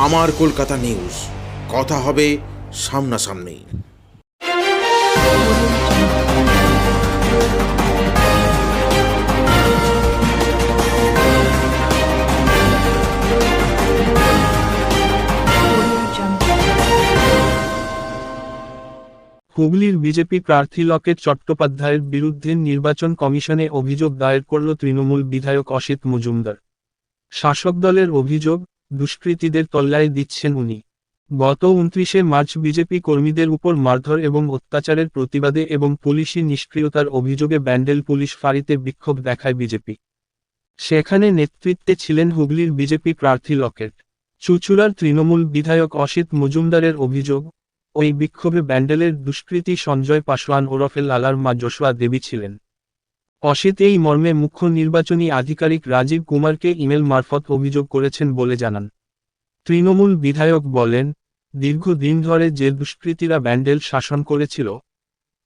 আমার কলকাতা নিউজ, কথা হবে সামনাসামনি। হুগলির বিজেপি প্রার্থী লকেট চট্টোপাধ্যায়ের বিরুদ্ধে নির্বাচন কমিশনে অভিযোগ দায়ের করল তৃণমূল বিধায়ক অসিত মজুমদার। শাসক দলের অভিযোগ, দুষ্কৃতীদের তল্লাশি দিচ্ছেন উনি। গত 29শে মার্চ বিজেপি কর্মীদের উপর মারধর এবং অত্যাচারের প্রতিবাদে এবং পুলিশি নিষ্ক্রিয়তার অভিযোগে ব্যান্ডেল পুলিশ ফাঁড়িতে বিক্ষোভ দেখায় বিজেপি। সেখানে নেতৃত্বে ছিলেন হুগলির বিজেপি প্রার্থী লকেট। চুঁচুড়ার তৃণমূল বিধায়ক অসিত মজুমদারের অভিযোগ, ওই বিক্ষোভে ব্যান্ডেলের দুষ্কৃতী সঞ্জয় পাসওয়ান ওরফে লালার মা যশোয়া দেবী ছিলেন। অসিত এই মর্মে মুখ্য নির্বাচনী আধিকারিক রাজীব কুমারকে ইমেল মারফত অভিযোগ করেছেন বলে জানান। তৃণমূল বিধায়ক বলেন, দীর্ঘদিন ধরে যে দুষ্কৃতীরা ব্যান্ডেল শাসন করেছিল,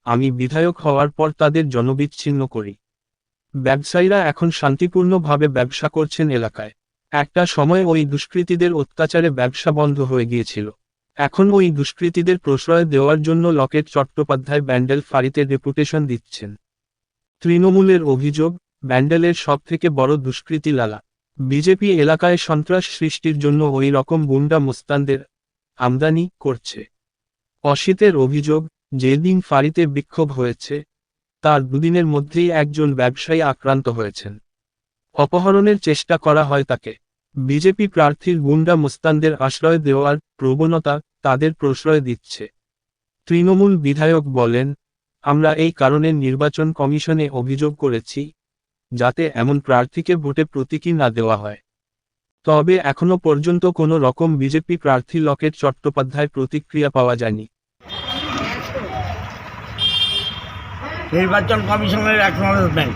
আমি বিধায়ক হওয়ার পর তাদের জনবিচ্ছিন্ন করি। ব্যবসায়ীরা এখন শান্তিপূর্ণভাবে ব্যবসা করছেন এলাকায়। একটা সময় ওই দুষ্কৃতীদের অত্যাচারে ব্যবসা বন্ধ হয়ে গিয়েছিল। এখন ওই দুষ্কৃতীদের প্রশ্রয় দেওয়ার জন্য লকেট চট্টোপাধ্যায় ব্যান্ডেল ফাঁড়িতে ডেপুটেশন দিচ্ছেন। তৃণমূলের অভিযোগ, ব্যান্ডেলের সবথেকে বড় দুষ্কৃতী লালা। বিজেপি এলাকায় সন্ত্রাস সৃষ্টির জন্য ওই রকম গুন্ডা মুস্তানদের আমদানি করছে। অসিতের অভিযোগ, যেদিন ফাঁড়িতে বিক্ষোভ হয়েছে, তার দুদিনের মধ্যেই একজন ব্যবসায়ী আক্রান্ত হয়েছেন। অপহরণের চেষ্টা করা হয় তাকে। বিজেপি প্রার্থীর গুন্ডা মুস্তানদের আশ্রয় দেওয়ার প্রবণতা তাদের প্রশ্রয় দিচ্ছে। তৃণমূল বিধায়ক বলেন, আমরা এই কারণে নির্বাচন কমিশনে অভিযোগ করেছি, যাতে এমন প্রার্থীকে ভোটে প্রতীকী না দেওয়া হয়। তবে এখনো পর্যন্ত কোনো রকম বিজেপি প্রার্থী লকেট চট্টোপাধ্যায় প্রতিক্রিয়া পাওয়া যায়নি। নির্বাচন কমিশনের অ্যাকনলেজমেন্ট।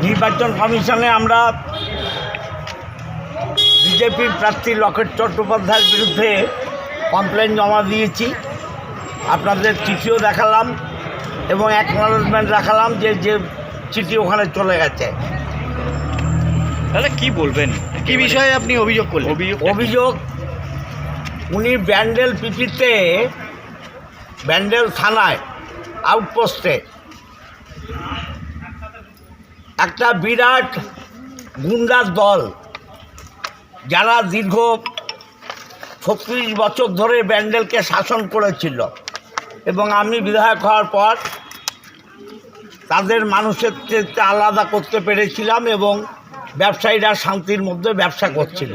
নির্বাচন কমিশনে আমরা বিজেপির প্রার্থী লকেট চট্টোপাধ্যায়ের বিরুদ্ধে কমপ্লেন জমা দিয়েছি। আপনাদের চিঠিও দেখালাম এবং অ্যাকনলেজমেন্ট দেখালাম যে চিঠি ওখানে চলে গেছে। তাহলে কি বলবেন, কি বিষয়ে আপনি অভিযোগ করলেন? অভিযোগ, উনি ব্যান্ডেল পিপিতে, ব্যান্ডেল থানায় আউটপোস্টে একটা বিরাট গুন্ডার দল, যারা দীর্ঘ 36 বছর ধরে ব্যান্ডেলকে শাসন করেছিল এবং আমি বিধায়ক হওয়ার পর তাদের মানুষের থেকে আলাদা করতে পেরেছিলাম এবং ব্যবসায়ীরা শান্তির মধ্যে ব্যবসা করছিল।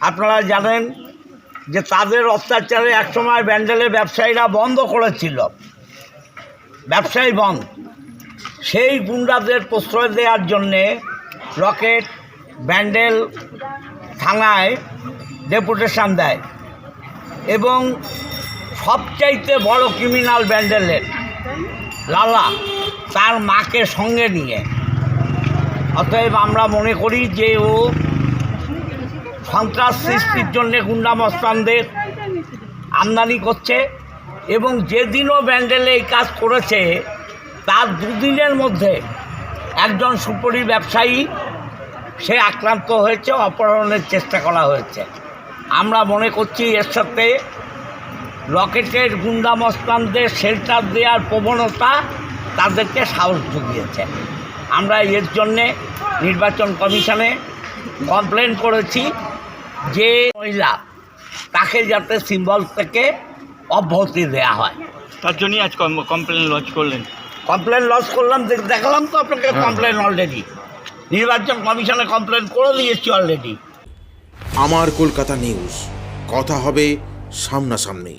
আপনারা জানেন যে তাদের অত্যাচারে একসময় ব্যান্ডেলে ব্যবসায়ীরা বন্ধ করেছিল, ব্যবসায়ী বন্ধ। সেই গুন্ডাদের প্রশ্রয় দেওয়ার জন্যে লকেট ব্যান্ডেল থানায় ডেপুটেশন দেয় এবং সবচাইতে বড় ক্রিমিনাল ব্যান্ডেলের লালা, তার মাকে সঙ্গে নিয়ে। অতএব আমরা মনে করি যে ও সন্ত্রাস সৃষ্টির জন্যে গুন্ডা মস্তানদের আমদানি করছে এবং যেদিনও ব্যান্ডেলে এই কাজ করেছে তার দুদিনের মধ্যে একজন সুপরি ব্যবসায়ী সে আক্রান্ত হয়েছে, অপহরণের চেষ্টা করা হয়েছে। আমরা মনে করছি এর সাথে লকেটের গুন্ডা মস্তানদের শেল্টার দেওয়ার প্রবণতা তাদেরকে সাহস জুগিয়েছে। আমরা এর জন্যে নির্বাচন কমিশনে কমপ্লেন করেছি যে মহিলা তাকে যাতে সিম্বল থেকে অব্যাহতি দেওয়া হয়। তার জন্যই আজ কমপ্লেন লজ করলেন? কমপ্লেন লজ করলাম, দেখালাম তো আপনাকে কমপ্লেন অলরেডি। নির্বাচন কমিশনে কমপ্লেন করে দিয়েছি অলরেডি। আমার কলকাতা নিউজ, কথা হবে সামনাসামনি।